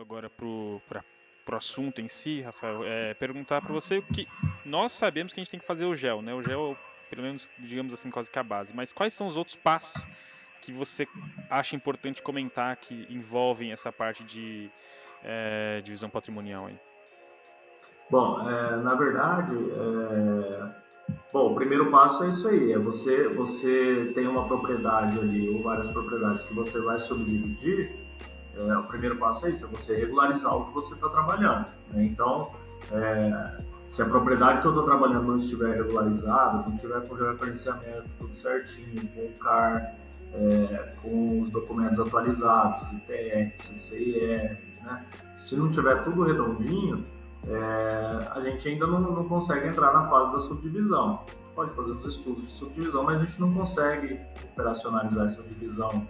agora pro assunto em si, Rafael, perguntar para você o que nós sabemos que a gente tem que fazer o gel, né? O gel, pelo menos, digamos assim, quase que a base. Mas quais são os outros passos que você acha importante comentar que envolvem essa parte de divisão patrimonial aí? Bom, na verdade, bom, o primeiro passo é isso aí, você tem uma propriedade ali, ou várias propriedades que você vai subdividir, o primeiro passo é isso, é você regularizar o que você está trabalhando, né? Então, se a propriedade que eu estou trabalhando não estiver regularizada, não tiver com o georreferenciamento tudo certinho, com o CAR, com os documentos atualizados, ITR, CCIR, né? Se não tiver tudo redondinho, a gente ainda não consegue entrar na fase da subdivisão. A gente pode fazer os estudos de subdivisão, mas a gente não consegue operacionalizar essa divisão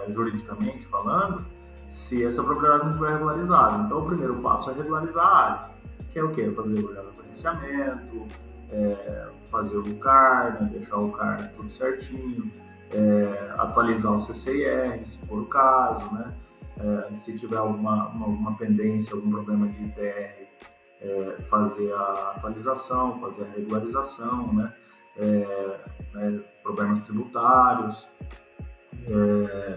juridicamente falando, se essa propriedade não estiver regularizada. Então, o primeiro passo é regularizar a área, que é o quê? Fazer o georreferenciamento, fazer o CAR, né? Deixar o CAR tudo certinho, atualizar o CCIR, se for o caso, né? Se tiver alguma pendência, algum problema de ITR, fazer a atualização, fazer a regularização, né? Problemas tributários,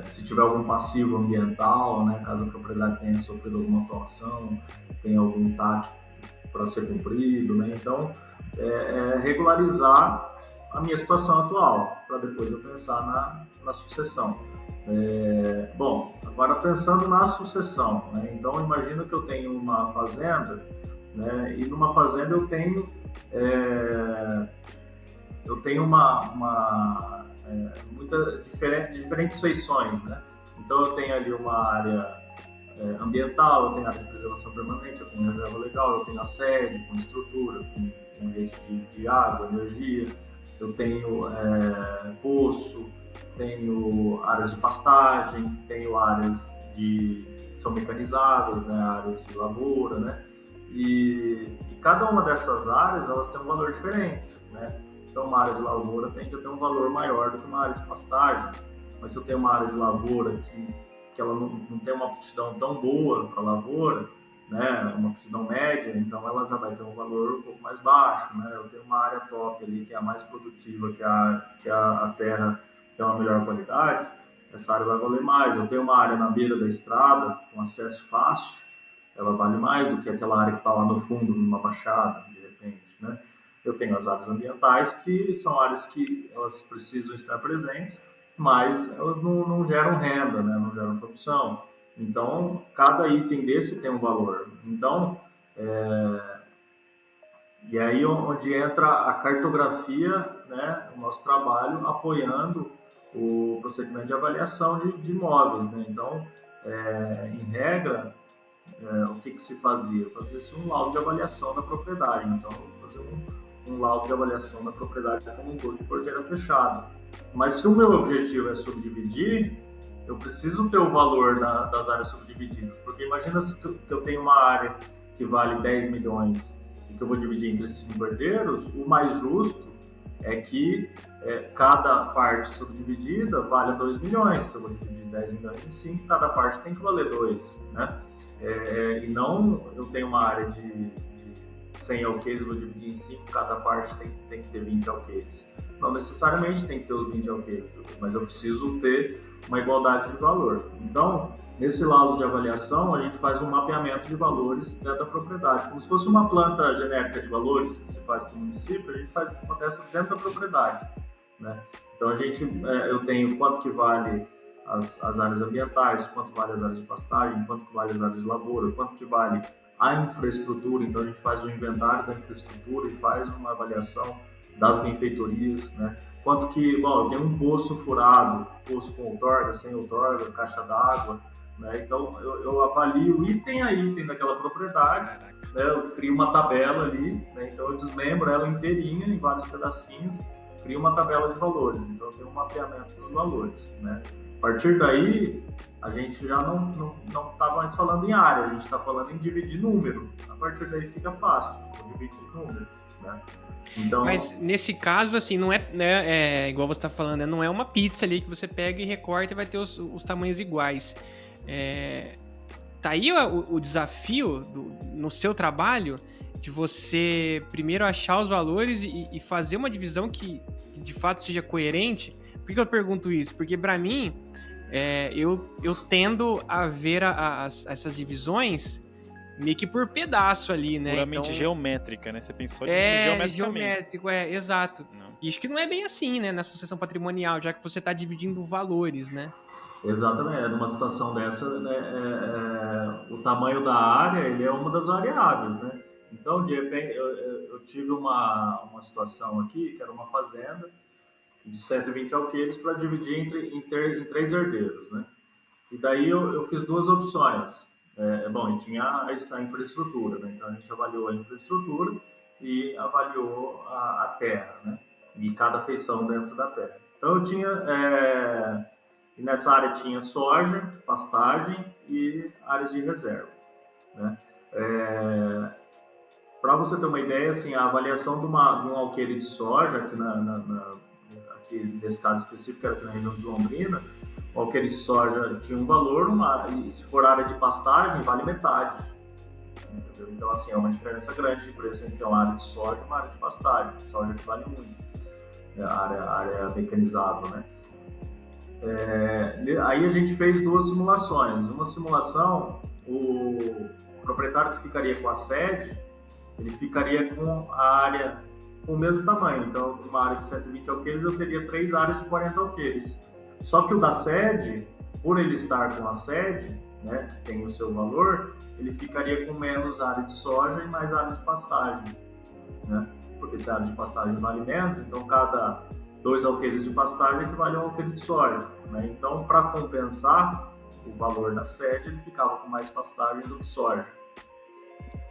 se tiver algum passivo ambiental, né? Caso a propriedade tenha sofrido alguma atuação, tenha algum TAC para ser cumprido, né? Então, regularizar a minha situação atual, para depois eu pensar na sucessão. Bom, agora pensando na sucessão, né? Então imagina que eu tenho uma fazenda, né? E numa fazenda eu tenho diferentes feições, né? Então eu tenho ali uma área ambiental, eu tenho área de preservação permanente, eu tenho reserva legal, eu tenho a sede com estrutura, com rede de água, energia, eu tenho poço, tenho áreas de pastagem, tenho áreas que são mecanizadas, né, áreas de lavoura, né? E cada uma dessas áreas, elas têm um valor diferente, né? Então, uma área de lavoura tende a ter um valor maior do que uma área de pastagem, mas se eu tenho uma área de lavoura que ela não tem uma aptidão tão boa para a lavoura, né, uma aptidão média, então ela já vai ter um valor um pouco mais baixo, né? Eu tenho uma área top ali, que é a mais produtiva, que a terra tem uma melhor qualidade, essa área vai valer mais. Eu tenho uma área na beira da estrada, com acesso fácil, ela vale mais do que aquela área que está lá no fundo, numa baixada, de repente, né? Eu tenho as áreas ambientais, que são áreas que elas precisam estar presentes, mas elas não geram renda, né? Não geram produção. Então, cada item desse tem um valor. Então, e aí onde entra a cartografia, né? O nosso trabalho apoiando o procedimento de avaliação de imóveis, né? Então, em regra, o que se fazia? Fazia-se um laudo de avaliação da propriedade. Então, fazer um laudo de avaliação da propriedade como um todo de porteira fechada. Mas se o meu objetivo é subdividir, eu preciso ter o valor das áreas subdivididas, porque imagina que eu tenho uma área que vale 10 milhões e que eu vou dividir entre 5 herdeiros, o mais justo é que cada parte subdividida valha 2 milhões. Se eu vou dividir 10 milhões em 5, cada parte tem que valer 2, né? E não eu tenho uma área de 100 alqueires, vou dividir em 5, cada parte tem que ter 20 alqueires. Não necessariamente tem que ter os 20 alqueires, mas eu preciso ter uma igualdade de valor. Então, nesse laudo de avaliação, a gente faz um mapeamento de valores dentro da propriedade, como se fosse uma planta genérica de valores que se faz para o município, a gente faz uma dessa dentro da propriedade, né? Então, eu tenho quanto que vale as áreas ambientais, quanto vale as áreas de pastagem, quanto que vale as áreas de lavoura, quanto que vale a infraestrutura. Então, a gente faz um inventário da infraestrutura e faz uma avaliação das benfeitorias, né? Quanto que, bom, eu tenho um poço furado, poço com outorga, sem outorga, caixa d'água, né? Então, eu avalio item a item daquela propriedade, né? Eu crio uma tabela ali, né? Então eu desmembro ela inteirinha em vários pedacinhos, crio uma tabela de valores. Então, eu tenho um mapeamento dos valores, né? A partir daí, a gente já não está mais falando em área, a gente está falando em dividir número. A partir daí fica fácil, dividir número, né? Então, mas nesse caso, assim, não né, igual você está falando, né, não é uma pizza ali que você pega e recorta e vai ter os tamanhos iguais. tá aí o desafio no seu trabalho de você primeiro achar os valores e fazer uma divisão que de fato seja coerente. Por que eu pergunto isso? Porque para mim, eu tendo a ver essas divisões meio que por pedaço ali, né? Puramente Então, geométrica, né? Você pensou geometricamente. geométrico, exato. Não. E acho que não é bem assim, né? Na sucessão patrimonial, já que você está dividindo valores, né? Exatamente, numa situação dessa, né, o tamanho da área ele é uma das variáveis, né? Então, de repente, eu tive uma situação aqui, que era uma fazenda de 120 alqueires para dividir em 3 herdeiros, né? E daí eu fiz 2 opções. Bom, e tinha a infraestrutura, né? Então a gente avaliou a infraestrutura e avaliou a terra, né? E cada feição dentro da terra. Então eu tinha... E nessa área tinha soja, pastagem e áreas de reserva, né? Para você ter uma ideia, assim, a avaliação de um alqueire de soja, aqui nesse caso específico, era aqui na região de Londrina, o alqueire de soja tinha um valor, e se for área de pastagem, vale metade. Entendeu? Então, assim, é uma diferença grande de preço entre uma área de soja e uma área de pastagem. Soja que vale muito, a área mecanizável, né? Aí a gente fez 2 simulações. Uma simulação, o proprietário que ficaria com a sede, ele ficaria com a área com o mesmo tamanho. Então, uma área de 120 alqueires, eu teria 3 áreas de 40 alqueires. Só que o da sede, por ele estar com a sede, né, que tem o seu valor, ele ficaria com menos área de soja e mais área de pastagem, né? Porque se a área de pastagem vale menos, então cada 2 alqueires de pastagem equivale a um alqueire de soja, né? Então, para compensar o valor da sede, ele ficava com mais pastagem do que soja,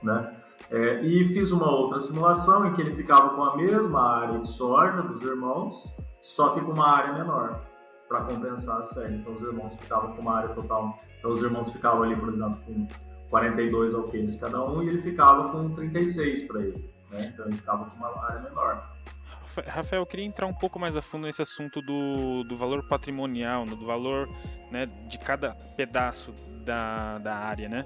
né? E fiz uma outra simulação em que ele ficava com a mesma área de soja dos irmãos, só que com uma área menor, para compensar a sede. Então, os irmãos ficavam com uma área total. Então, os irmãos ficavam ali, por exemplo, com 42 alqueires cada um, e ele ficava com 36 para ele, né? Então, ele ficava com uma área menor. Rafael, eu queria entrar um pouco mais a fundo nesse assunto do valor patrimonial, do valor, né, de cada pedaço da área, né?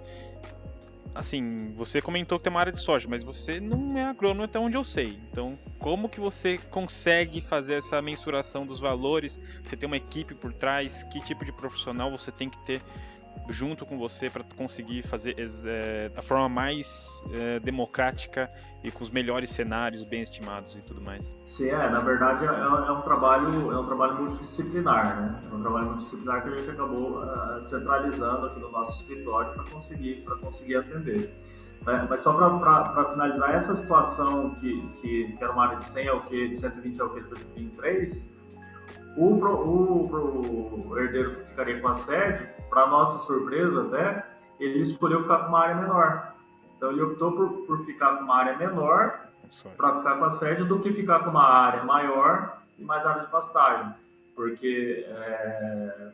Assim, você comentou que tem uma área de soja, mas você não é agrônomo até onde eu sei. Então, como que você consegue fazer essa mensuração dos valores? Você tem uma equipe por trás? Que tipo de profissional você tem que ter junto com você para conseguir fazer da forma mais democrática e com os melhores cenários bem estimados e tudo mais? Sim, na verdade é um trabalho multidisciplinar, né? É um trabalho multidisciplinar que a gente acabou centralizando aqui no nosso escritório para conseguir atender. Mas só para finalizar, essa situação que era uma área de 100 alqueires, de 120 alqueires para dividir em 3, o herdeiro que ficaria com a sede, para nossa surpresa até, ele escolheu ficar com uma área menor. Então ele optou por ficar com uma área menor para ficar com a sede do que ficar com uma área maior e mais área de pastagem. Porque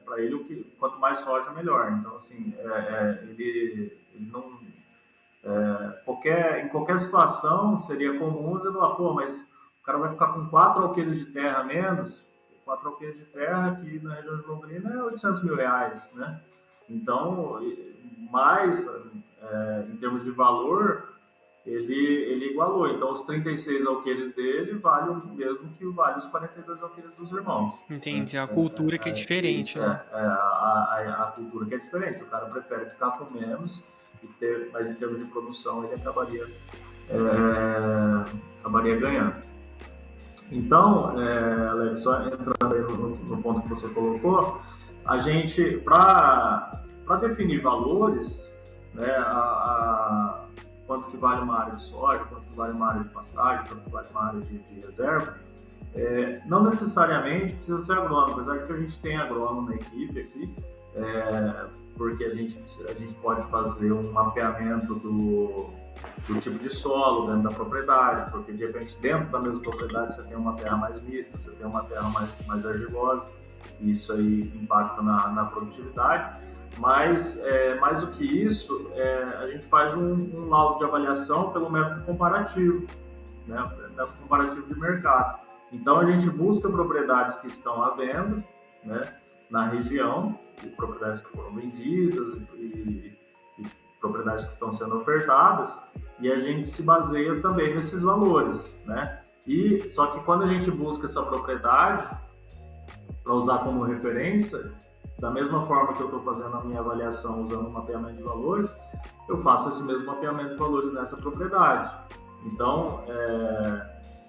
para ele, quanto mais soja, melhor. Então, assim, ele não... em qualquer situação seria comum você falar, pô, mas o cara vai ficar com 4 alqueires de terra a menos. 4 alqueires de terra aqui na região de Londrina é R$800 mil, né? Então, mais em termos de valor, ele igualou. Então, os 36 alqueires dele valem o mesmo que vale os 42 alqueires dos irmãos. Entendi, a cultura que é diferente, isso, né? a cultura que é diferente. O cara prefere ficar com menos, mas em termos de produção ele acabaria ganhando. Então, Alex, só entrando aí no ponto que você colocou, a gente, para definir valores, né, quanto que vale uma área de soja, quanto que vale uma área de pastagem, quanto que vale uma área de reserva, não necessariamente precisa ser agrônomo, apesar de que a gente tem agrônomo na equipe aqui, porque a gente pode fazer um mapeamento do tipo de solo dentro da propriedade, porque de repente dentro da mesma propriedade você tem uma terra mais mista, você tem uma terra mais argilosa, e isso aí impacta na produtividade. Mas, mais do que isso, a gente faz um laudo de avaliação pelo método comparativo, né? Método comparativo de mercado. Então, a gente busca propriedades que estão à venda, né, na região, propriedades que foram vendidas e propriedades que estão sendo ofertadas e a gente se baseia também nesses valores, né? E só que quando a gente busca essa propriedade para usar como referência, da mesma forma que eu estou fazendo a minha avaliação usando o mapeamento de valores, eu faço esse mesmo mapeamento de valores nessa propriedade. Então,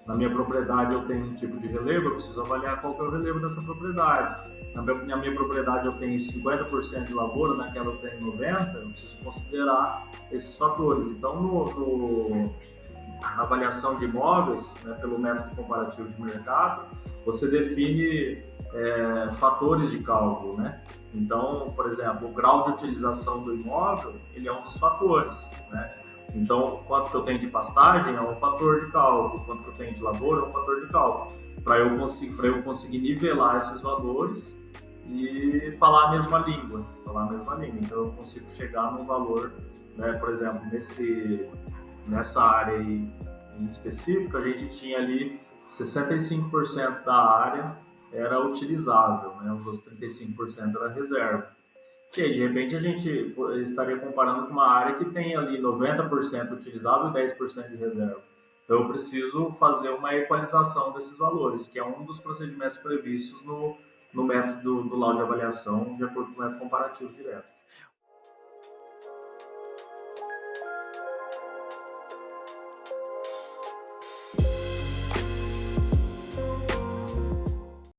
na minha propriedade eu tenho um tipo de relevo, eu preciso avaliar qual que é o relevo dessa propriedade. Na minha propriedade eu tenho 50% de lavoura, naquela eu tenho 90%, eu preciso considerar esses fatores. Então, na avaliação de imóveis, né, pelo método comparativo de mercado, você define fatores de cálculo, né? Então, por exemplo, o grau de utilização do imóvel, ele é um dos fatores, né? Então, quanto que eu tenho de pastagem é um fator de cálculo, quanto que eu tenho de lavoura é um fator de cálculo. Para eu conseguir nivelar esses valores e falar a mesma língua. Então, eu consigo chegar num valor, né? Por exemplo, nessa área aí em específico, a gente tinha ali 65% da área era utilizável, né? Os outros 35% era reserva. E aí, de repente, a gente estaria comparando com uma área que tem ali 90% utilizável e 10% de reserva. Então, eu preciso fazer uma equalização desses valores, que é um dos procedimentos previstos no método do laudo de avaliação, de acordo com o método comparativo direto.